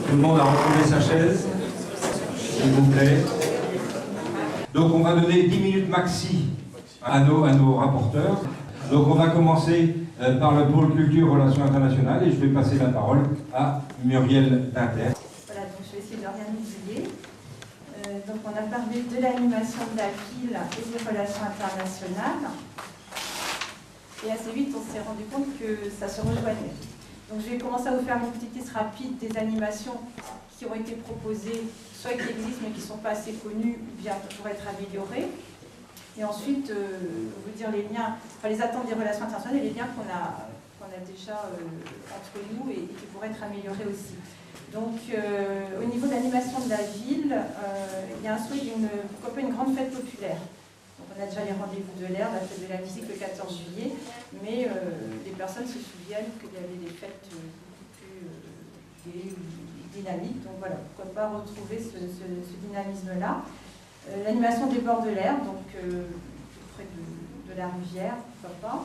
Tout le monde a retrouvé sa chaise, s'il vous plaît. Donc on va donner 10 minutes maxi à nos rapporteurs. Donc on va commencer par le pôle culture relations internationales et je vais passer la parole à Muriel Dinter. Voilà, donc je vais essayer de rien oublier. Donc on a parlé de l'animation de la ville et des relations internationales. Et assez vite, on s'est rendu compte que ça se rejoignait. Donc je vais commencer à vous faire une petite liste rapide des animations qui ont été proposées, soit qui existent mais qui ne sont pas assez connues, ou bien qui pourraient être améliorées. Et ensuite, vous dire les liens, enfin les attentes des relations internationales et les liens qu'on a déjà entre nous et qui pourraient être améliorés aussi. Donc au niveau de l'animation de la ville, il y a un souhait pourquoi pas une grande fête populaire. Donc on a déjà les rendez-vous de l'air, la fête de la musique le 14 juillet, mais les personnes se souviennent qu'il y avait des fêtes plus dynamiques. Donc voilà, pourquoi pas retrouver ce dynamisme-là. L'animation des bords de l'air, donc près de la rivière, pourquoi pas.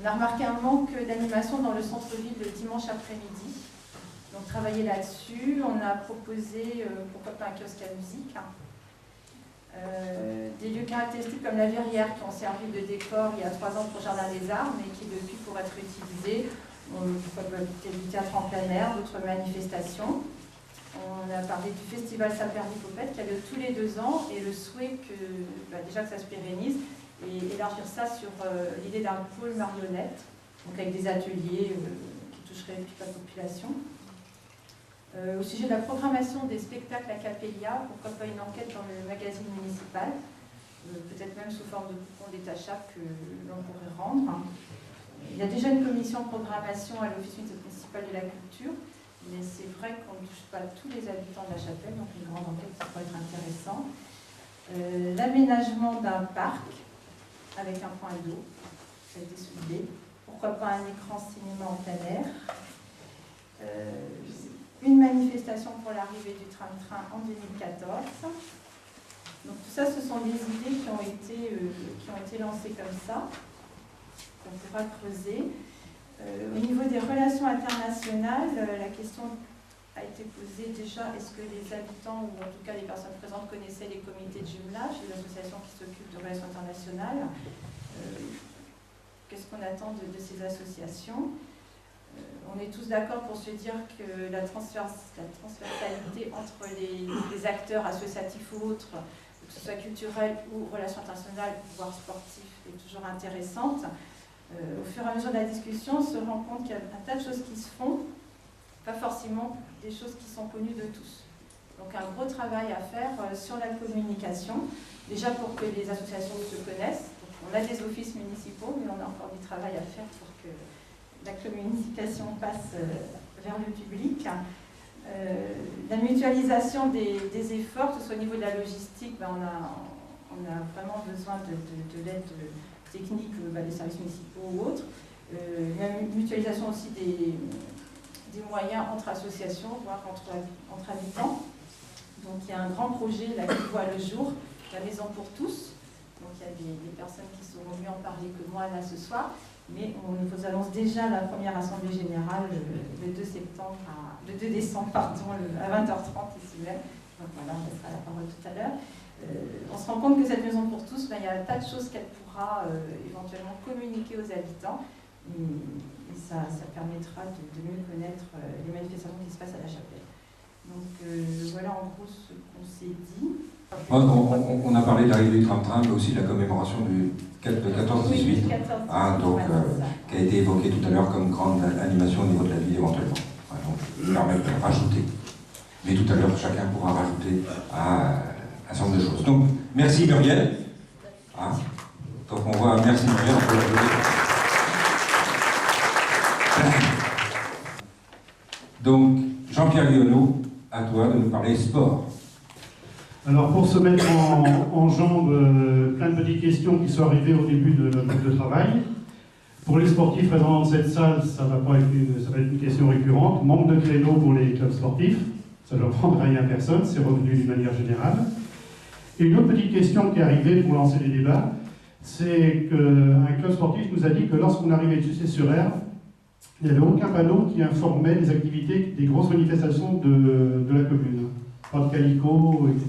On a remarqué un manque d'animation dans le centre-ville le dimanche après-midi. Donc travailler là-dessus, on a proposé, pourquoi pas un kiosque à musique. Des lieux caractéristiques comme la verrière qui ont servi de décor il y a 3 ans pour le Jardin des Arts, mais qui depuis pourraient être utilisés. Pourquoi pas du théâtre en plein air, d'autres manifestations. On a parlé du festival Saint-Père-Nicopette qui a lieu tous les 2 ans et le souhait que, déjà que ça se pérennise et élargir ça sur l'idée d'un pôle marionnette, donc avec des ateliers qui toucheraient toute la population. Au sujet de la programmation des spectacles à Capellia, pourquoi pas une enquête dans le magazine municipal, peut-être même sous forme de coupons détachables que l'on pourrait rendre. Il y a déjà une commission de programmation à l'Office municipal de la culture, mais c'est vrai qu'on ne touche pas tous les habitants de la Chapelle, donc une grande enquête, ça pourrait être intéressant. L'aménagement d'un parc avec un point d'eau, ça a été soulevé. Pourquoi pas un écran cinéma en plein air. Une manifestation pour l'arrivée du tram-train en 2014. Donc tout ça, ce sont des idées qui ont été lancées comme ça, qu'on pourra creuser. Au niveau des relations internationales, la question a été posée déjà, est-ce que les habitants, ou en tout cas les personnes présentes, connaissaient les comités de jumelage, les associations qui s'occupent de relations internationales? Qu'est-ce qu'on attend de ces associations? On est tous d'accord pour se dire que la transversalité entre les acteurs associatifs ou autres, que ce soit culturel ou relations internationales, voire sportifs, est toujours intéressante. Au fur et à mesure de la discussion, on se rend compte qu'il y a un tas de choses qui se font, pas forcément des choses qui sont connues de tous. Donc un gros travail à faire sur la communication, déjà pour que les associations se connaissent. Donc, on a des offices municipaux, mais on a encore du travail à faire pour que la communication passe vers le public. La mutualisation des efforts, que ce soit au niveau de la logistique, on a vraiment besoin de l'aide technique des services municipaux ou autres. La mutualisation aussi des moyens entre associations, voire entre habitants. Donc il y a un grand projet là, qui voit le jour, la Maison pour tous. Donc il y a des personnes qui sauront mieux en parler que moi là ce soir. Mais on vous annonce déjà la première assemblée générale le 2 décembre à 20h30 ici même. Donc voilà, on laissera la parole tout à l'heure. On se rend compte que cette maison pour tous, il y a un tas de choses qu'elle pourra éventuellement communiquer aux habitants. Et ça permettra de mieux connaître les manifestations qui se passent à la Chapelle. Donc voilà en gros ce qu'on s'est dit. On a parlé de l'arrivée du tram-train, mais aussi de la commémoration du 14-18, qui a été évoquée tout à l'heure comme grande animation au niveau de la ville éventuellement. Donc je me permets de rajouter. Mais tout à l'heure, chacun pourra rajouter un certain nombre de choses. Donc, merci Muriel. Donc on voit, merci Muriel, on peut l'applaudir. Donc, Jean-Pierre Guillonneau, à toi de nous parler sport. Alors pour se mettre en jambe, plein de petites questions qui sont arrivées au début de notre groupe de travail. Pour les sportifs présents dans cette salle, ça va être une question récurrente. Manque de créneaux pour les clubs sportifs. Ça ne prendra rien à personne, c'est revenu d'une manière générale. Et une autre petite question qui est arrivée pour lancer les débats, c'est qu'un club sportif nous a dit que lorsqu'on arrivait de Sucé-sur-Aire, il n'y avait aucun panneau qui informait des activités, des grosses manifestations de la commune. Pas de calicot, etc.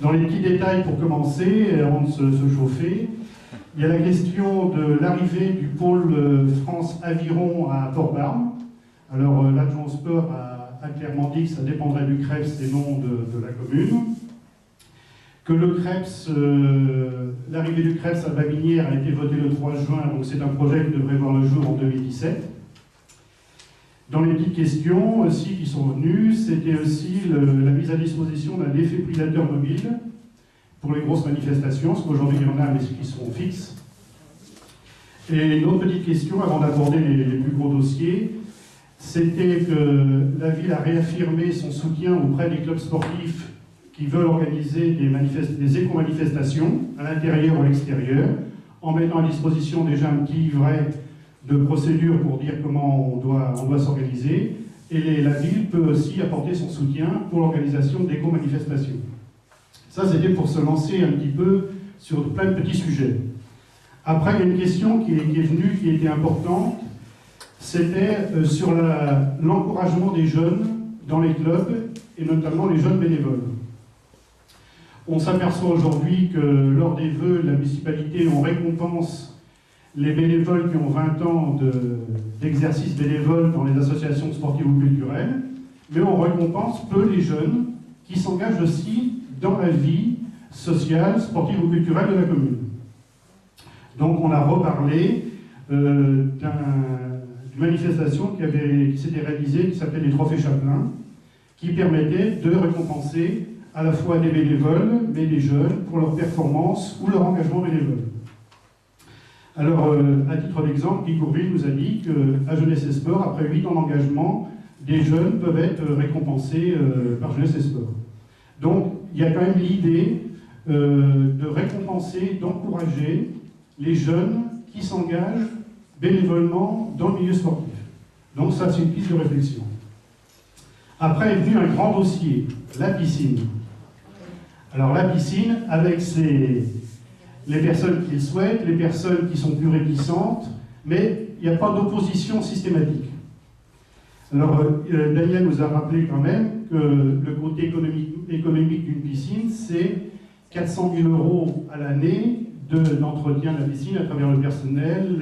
Dans les petits détails pour commencer, avant de se chauffer, il y a la question de l'arrivée du pôle France Aviron à Port-Barbe. Alors l'adjoint au sport a clairement dit que ça dépendrait du CREPS et non de la commune. Que le CREPS, l'arrivée du CREPS à Babinière a été votée le 3 juin, donc c'est un projet qui devrait voir le jour en 2017. Dans les petites questions aussi qui sont venues, c'était aussi la mise à disposition d'un défibrillateur mobile pour les grosses manifestations, parce qu'aujourd'hui il y en a mais qui sont fixes. Et une autre petite question avant d'aborder les plus gros dossiers, c'était que la ville a réaffirmé son soutien auprès des clubs sportifs qui veulent organiser des éco-manifestations à l'intérieur ou à l'extérieur, en mettant à disposition déjà un petit livret de procédures pour dire comment on doit s'organiser. Et la ville peut aussi apporter son soutien pour l'organisation d'éco-manifestations. Ça, c'était pour se lancer un petit peu sur plein de petits sujets. Après, il y a une question qui est venue, qui était importante, c'était sur l'encouragement des jeunes dans les clubs, et notamment les jeunes bénévoles. On s'aperçoit aujourd'hui que lors des vœux, la municipalité, on récompense les bénévoles qui ont 20 ans d'exercice bénévole dans les associations sportives ou culturelles, mais on récompense peu les jeunes qui s'engagent aussi dans la vie sociale, sportive ou culturelle de la commune. Donc on a reparlé d'une manifestation qui s'était réalisée, qui s'appelait les Trophées Chaplin, qui permettait de récompenser à la fois des bénévoles, mais des jeunes pour leur performance ou leur engagement bénévole. Alors, à titre d'exemple, Guy Courville nous a dit qu'à Jeunesse et Sport, après 8 ans d'engagement, des jeunes peuvent être récompensés par Jeunesse et Sport. Donc, il y a quand même l'idée de récompenser, d'encourager les jeunes qui s'engagent bénévolement dans le milieu sportif. Donc ça, c'est une piste de réflexion. Après est venu un grand dossier, la piscine. Alors la piscine, avec les personnes qui le souhaitent, les personnes qui sont plus réticentes, mais il n'y a pas d'opposition systématique. Alors Daniel nous a rappelé quand même que le côté économique d'une piscine, c'est 400 000 € à l'année d'entretien de la piscine à travers le personnel,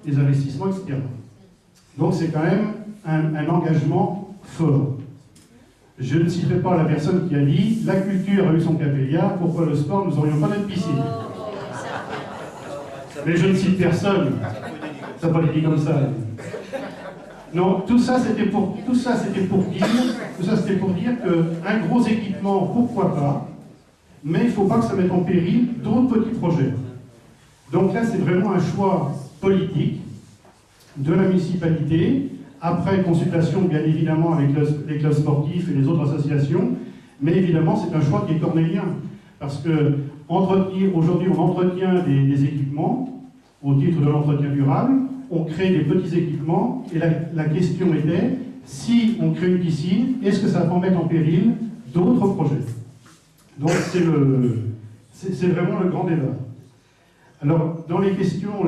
les investissements, etc. Donc c'est quand même un engagement fort. Je ne citerai pas la personne qui a dit « La culture a eu son capélia, pourquoi le sport, nous n'aurions pas de piscine ?» Mais je ne cite personne. Ça n'a pas été dit comme ça. Non, tout ça c'était pour dire qu'un gros équipement, pourquoi pas, mais il ne faut pas que ça mette en péril d'autres petits projets. Donc là, c'est vraiment un choix politique de la municipalité, après consultation bien évidemment avec les clubs sportifs et les autres associations, mais évidemment c'est un choix qui est cornélien, parce que aujourd'hui on entretient des équipements au titre de l'entretien durable, on crée des petits équipements, et la question était, si on crée une piscine, est-ce que ça va pas mettre en péril d'autres projets? Donc c'est vraiment le grand débat. Alors, dans les questions,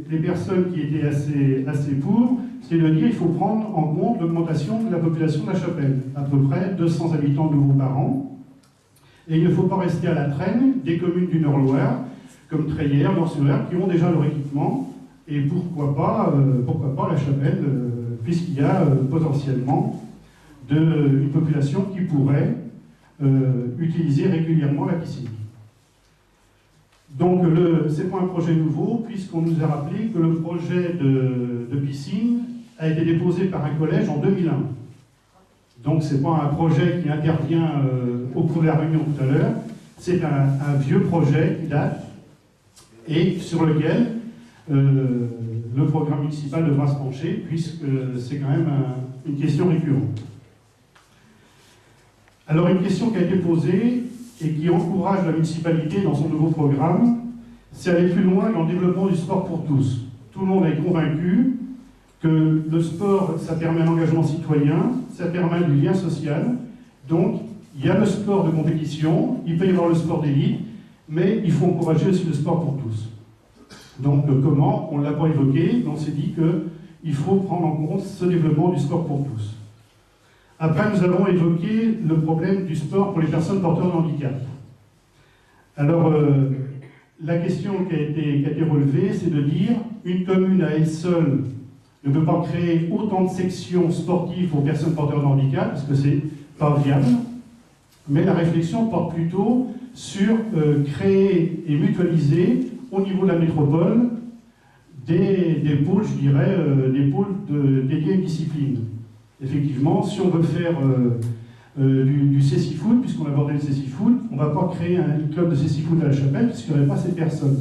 les personnes qui étaient assez pour, c'est de dire qu'il faut prendre en compte l'augmentation de la population de la Chapelle, à peu près 200 habitants nouveaux par an, et il ne faut pas rester à la traîne des communes du Nord-Loire, comme Treillères, Nord-sur-Loire, qui ont déjà leur équipement, et pourquoi pas la Chapelle, puisqu'il y a potentiellement une population qui pourrait utiliser régulièrement la piscine. Donc, ce n'est pas un projet nouveau, puisqu'on nous a rappelé que le projet de piscine a été déposé par un collège en 2001. Donc, ce n'est pas un projet qui intervient au cours de la réunion tout à l'heure, c'est un vieux projet qui date et sur lequel le programme municipal devra se pencher, puisque c'est quand même une question récurrente. Alors, une question qui a été posée et qui encourage la municipalité dans son nouveau programme, c'est aller plus loin dans le développement du sport pour tous. Tout le monde est convaincu que le sport, ça permet un engagement citoyen, ça permet du lien social. Donc, il y a le sport de compétition, il peut y avoir le sport d'élite, mais il faut encourager aussi le sport pour tous. Donc comment? On ne l'a pas évoqué, mais on s'est dit qu'il faut prendre en compte ce développement du sport pour tous. Après, nous avons évoqué le problème du sport pour les personnes porteurs de handicap. Alors, la question qui a été relevée, c'est de dire une commune à elle seule ne peut pas créer autant de sections sportives pour personnes porteurs de handicap, parce que c'est pas viable. Mais la réflexion porte plutôt sur créer et mutualiser au niveau de la métropole des pôles, je dirais, des pôles dédiés à une discipline. Effectivement, si on veut faire du cécifoot, puisqu'on a abordé le cécifoot, on ne va pas créer un club de cécifoot à la Chapelle, puisqu'il n'y aurait pas ces personnes.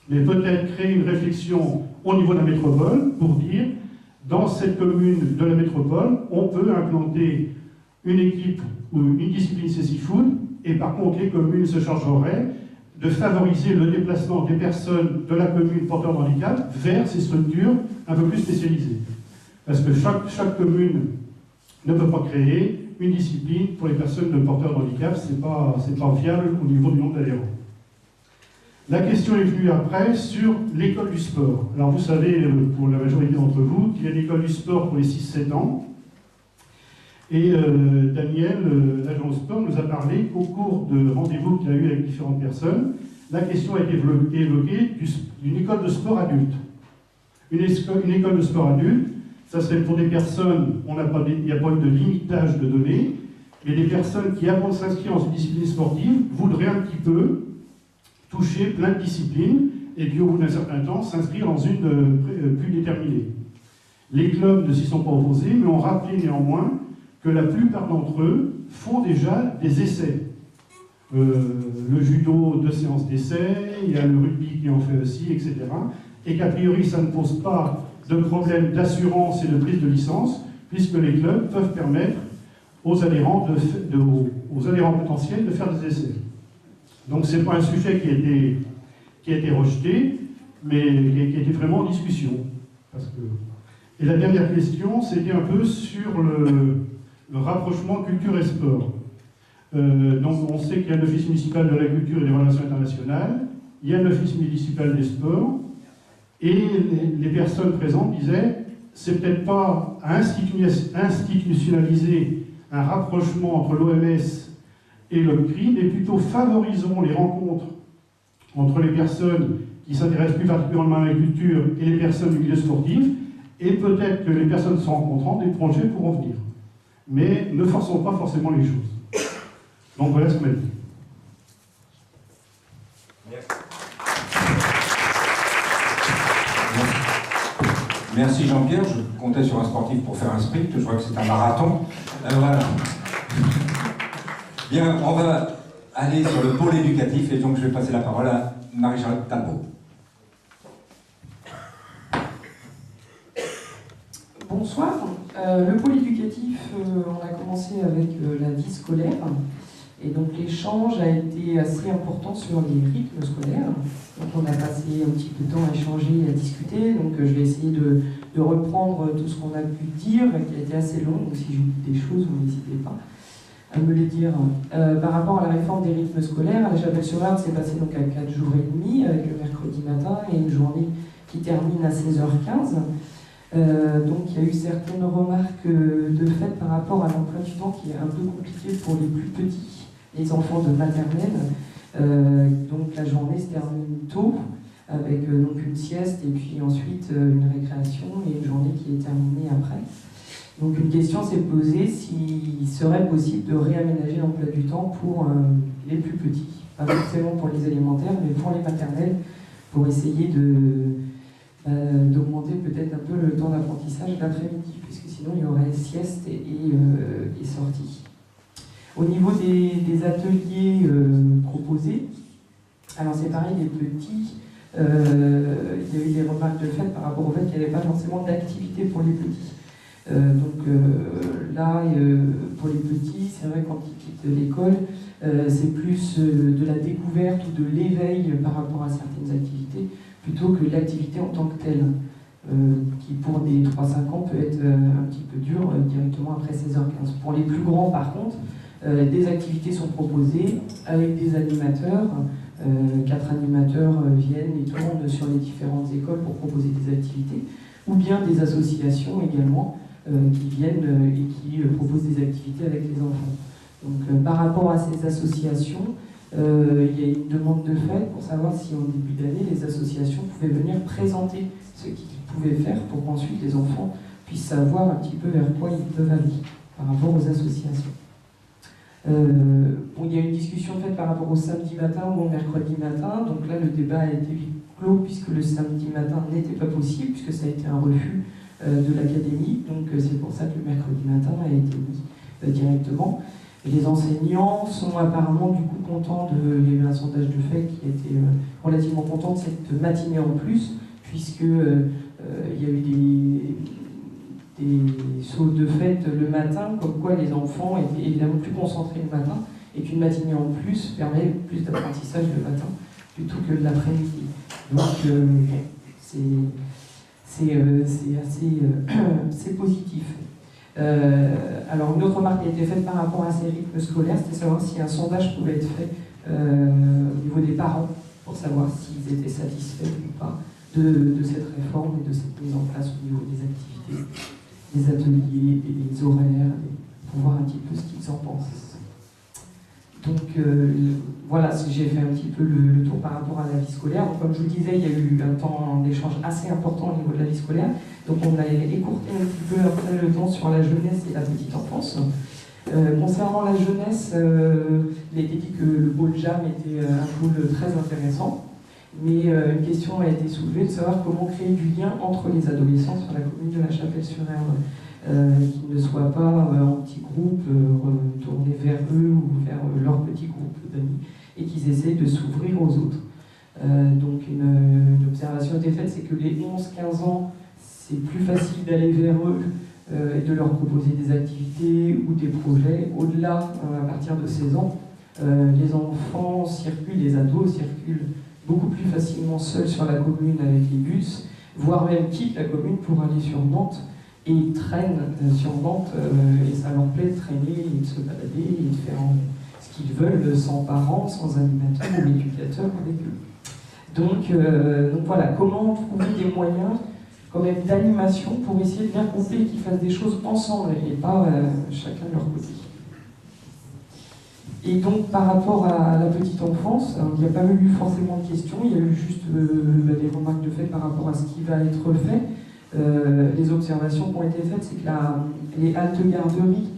Mais peut-être créer une réflexion au niveau de la métropole pour dire, dans cette commune de la métropole, on peut implanter une équipe ou une discipline cécifoot, et par contre, les communes se chargeraient de favoriser le déplacement des personnes de la commune porteur de handicap vers ces structures un peu plus spécialisées. Parce que chaque commune ne peut pas créer une discipline pour les personnes de porteurs de handicap, c'est pas viable au niveau du nombre d'adhérents. La question est venue après sur l'école du sport. Alors vous savez, pour la majorité d'entre vous, qu'il y a l'école du sport pour les 6-7 ans. Et Daniel, l'agent au sport, nous a parlé qu'au cours de rendez-vous qu'il a eu avec différentes personnes, la question a été évoquée d'une école de sport adulte. Une école de sport adulte, ça serait pour des personnes, il n'y a pas eu de limitage de données, mais des personnes qui, avant de s'inscrire dans une discipline sportive, voudraient un petit peu toucher plein de disciplines, et puis au bout d'un certain temps, s'inscrire dans une plus déterminée. Les clubs ne s'y sont pas opposés, mais ont rappelé néanmoins que la plupart d'entre eux font déjà des essais. Le judo, 2 séances d'essais, il y a le rugby qui en fait aussi, etc. Et qu'a priori, ça ne pose pas de problème d'assurance et de prise de licence, puisque les clubs peuvent permettre aux adhérents potentiels de faire des essais. Donc ce n'est pas un sujet qui a été rejeté, mais qui a été vraiment en discussion. Et la dernière question, c'était un peu sur le rapprochement culture et sport. Donc on sait qu'il y a l'Office municipal de la culture et des relations internationales, il y a l'Office municipal des sports, et les personnes présentes disaient, c'est peut-être pas à institutionnaliser un rapprochement entre l'OMS et le CRI, mais plutôt favorisons les rencontres entre les personnes qui s'intéressent plus particulièrement à la culture et les personnes du milieu sportif, et peut-être que les personnes se rencontrant, des projets pourront venir. Mais ne forçons pas forcément les choses. Donc voilà ce qu'on m'a dit. Merci Jean-Pierre, je comptais sur un sportif pour faire un sprint, je vois que c'est un marathon. Voilà. Bien, on va aller sur le pôle éducatif et donc je vais passer la parole à Marie-Charlotte Talbot. Bonsoir. Le pôle éducatif, on a commencé avec la vie scolaire. Et donc l'échange a été assez important sur les rythmes scolaires. Donc on a passé un petit peu de temps à échanger, à discuter. Donc je vais essayer de reprendre tout ce qu'on a pu dire, qui a été assez long. Donc si j'oublie des choses, vous n'hésitez pas à me les dire. Par rapport à la réforme des rythmes scolaires, à la Chapelle-sur-Erdre, c'est passé donc à 4 jours et demi, avec le mercredi matin et une journée qui termine à 16h15. Donc il y a eu certaines remarques de fait par rapport à l'emploi du temps qui est un peu compliqué pour les plus petits, les enfants de maternelle. Donc la journée se termine tôt, avec donc une sieste et puis ensuite une récréation et une journée qui est terminée après. Donc une question s'est posée s'il serait possible de réaménager l'emploi du temps pour les plus petits, pas forcément pour les élémentaires, mais pour les maternelles, pour essayer d'augmenter peut-être un peu le temps d'apprentissage l'après-midi, puisque sinon il y aurait sieste et sortie. Au niveau des ateliers proposés, alors c'est pareil, les petits, il y a eu des remarques de fait par rapport au fait qu'il n'y avait pas forcément d'activité pour les petits. Là, pour les petits, c'est vrai quand ils quittent l'école, c'est plus de la découverte ou de l'éveil par rapport à certaines activités, plutôt que l'activité en tant que telle, qui pour des 3-5 ans peut être un petit peu dur directement après 16h15. Pour les plus grands, par contre, des activités sont proposées avec des animateurs 4 animateurs viennent et tournent sur les différentes écoles pour proposer des activités, ou bien des associations également qui viennent et qui proposent des activités avec les enfants. Donc par rapport à ces associations, il y a une demande de fait pour savoir si en début d'année, les associations pouvaient venir présenter ce qu'ils pouvaient faire pour qu'ensuite les enfants puissent savoir un petit peu vers quoi ils peuvent aller par rapport aux associations. Il y a une discussion faite par rapport au samedi matin ou au mercredi matin. Donc là, le débat a été clos puisque le samedi matin n'était pas possible, puisque ça a été un refus de l'académie. Donc c'est pour ça que le mercredi matin a été mis directement. Et les enseignants sont apparemment du coup contents il y a eu un sondage de fait qui a été relativement content de cette matinée en plus, puisque il y a eu des sauts de fête le matin, comme quoi les enfants étaient évidemment plus concentrés le matin, et qu'une matinée en plus permet plus d'apprentissage le matin plutôt que l'après-midi. Donc c'est positif. Alors une autre remarque qui a été faite par rapport à ces rythmes scolaires, c'était savoir si un sondage pouvait être fait au niveau des parents pour savoir s'ils étaient satisfaits ou pas de cette réforme et de cette mise en place au niveau des activités, des ateliers et des horaires, pour voir un petit peu ce qu'ils en pensent. Donc voilà, j'ai fait un petit peu le tour par rapport à la vie scolaire. Donc, comme je vous le disais, il y a eu un temps d'échange assez important au niveau de la vie scolaire. Donc on a écourté un petit peu après le temps sur la jeunesse et la petite enfance. Concernant la jeunesse, il a été dit que le pôle JAM était un pôle très intéressant. Mais une question a été soulevée de savoir comment créer du lien entre les adolescents sur la commune de La Chapelle-sur-Erdre, qu'ils ne soient pas en petits groupes tournés vers eux ou vers leur petit groupe d'amis, et qu'ils essaient de s'ouvrir aux autres. Donc une observation a été faite, c'est que les 11-15 ans, c'est plus facile d'aller vers eux et de leur proposer des activités ou des projets. Au-delà, à partir de 16 ans, les enfants circulent, les ados circulent beaucoup plus facilement seuls sur la commune avec les bus, voire même quittent la commune pour aller sur Nantes, et ils traînent sur Nantes, et ça leur plaît de traîner et de se balader et de faire ce qu'ils veulent sans parents, sans animateurs ou éducateurs avec eux. Donc voilà, comment trouver des moyens quand même d'animation pour essayer de bien couper, qu'ils fassent des choses ensemble et pas chacun de leur côté. Et donc par rapport à la petite enfance, il n'y a pas eu forcément de questions, il y a eu juste des remarques de fait par rapport à ce qui va être fait. Les observations qui ont été faites, c'est que les haltes-garderies,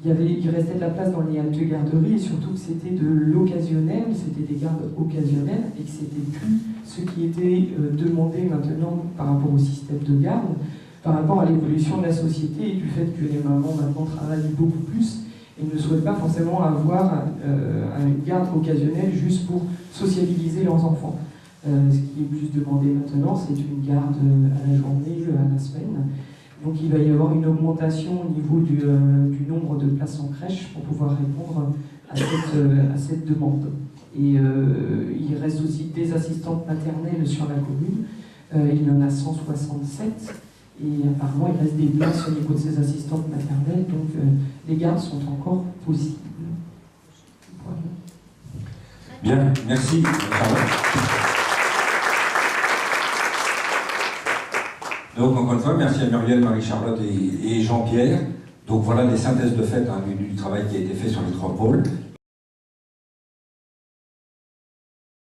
il restait de la place dans les haltes-garderies, et surtout que c'était de l'occasionnel, c'était des gardes occasionnels, et que c'était plus ce qui était demandé maintenant par rapport au système de garde, par rapport à l'évolution de la société et du fait que les mamans maintenant travaillent beaucoup plus et ne souhaitent pas forcément avoir une garde occasionnelle juste pour sociabiliser leurs enfants. Ce qui est plus demandé maintenant, c'est une garde à la journée, à la semaine. Donc il va y avoir une augmentation au niveau du nombre de places en crèche pour pouvoir répondre à cette demande. Et il reste aussi des assistantes maternelles sur la commune. Il y en a 167. Et apparemment, il reste des places au niveau de ces assistantes maternelles. Donc les gardes sont encore possibles. Voilà. Bien, merci. Donc, encore une fois, merci à Muriel, Marie-Charlotte et Jean-Pierre. Donc, voilà les synthèses de fait du travail qui a été fait sur les 3 pôles.